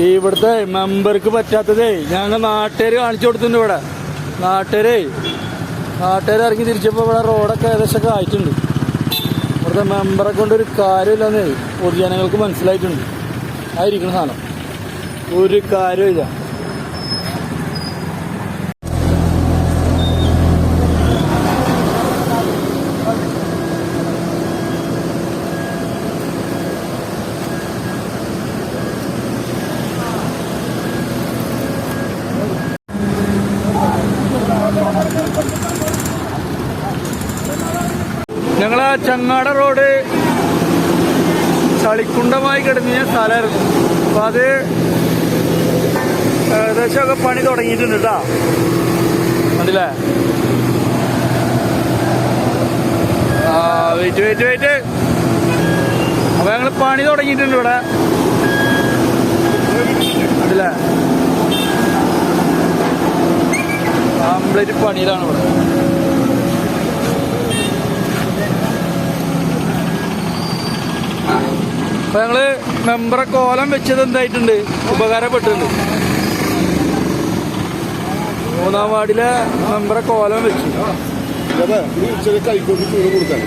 ഇവിടുത്തെ മെമ്പർക്ക് പറ്റാത്തതേ ഞങ്ങൾ നാട്ടുകാർ കാണിച്ചു കൊടുത്തിട്ടുണ്ട്. ഇവിടെ നാട്ടുകാർ ഇറങ്ങി തിരിച്ചപ്പോൾ ഇവിടെ റോഡൊക്കെ ഏകദേശമൊക്കെ ആയിട്ടുണ്ട്. ഇവിടുത്തെ മെമ്പറെ കൊണ്ടൊരു കാര്യമില്ലെന്നേ പൊതുജനങ്ങൾക്ക് മനസ്സിലായിട്ടുണ്ട്. ആയിരിക്കണം സാധനം ഒരു കാര്യമില്ല. ഞങ്ങളെ ചങ്ങാട റോഡ് ചളിക്കുണ്ടമായി കിടന്നിയ സ്ഥലമായിരുന്നു. അപ്പൊ അത് ഏകദേശമൊക്കെ പണി തുടങ്ങിയിട്ടുണ്ട് കേട്ടോ. കണ്ടില്ലേ? വെയിറ്റ് അപ്പൊ ഞങ്ങള് പണി തുടങ്ങിയിട്ടുണ്ട് ഇവിടെ. കണ്ടില്ലേ? കംപ്ലീറ്റ് പണിയിലാണ് ഇവിടെ. അപ്പൊ ഞങ്ങള് മെമ്പറെ കോലം വെച്ചത് എന്തായിട്ടുണ്ട്, ഉപകാരപ്പെട്ടിട്ടുണ്ട്. 3-ാം വാർഡിലെ മെമ്പറെ കോലം വെച്ചു. കൈക്കോട്ട് ചൂട് കൊടുക്കാൻ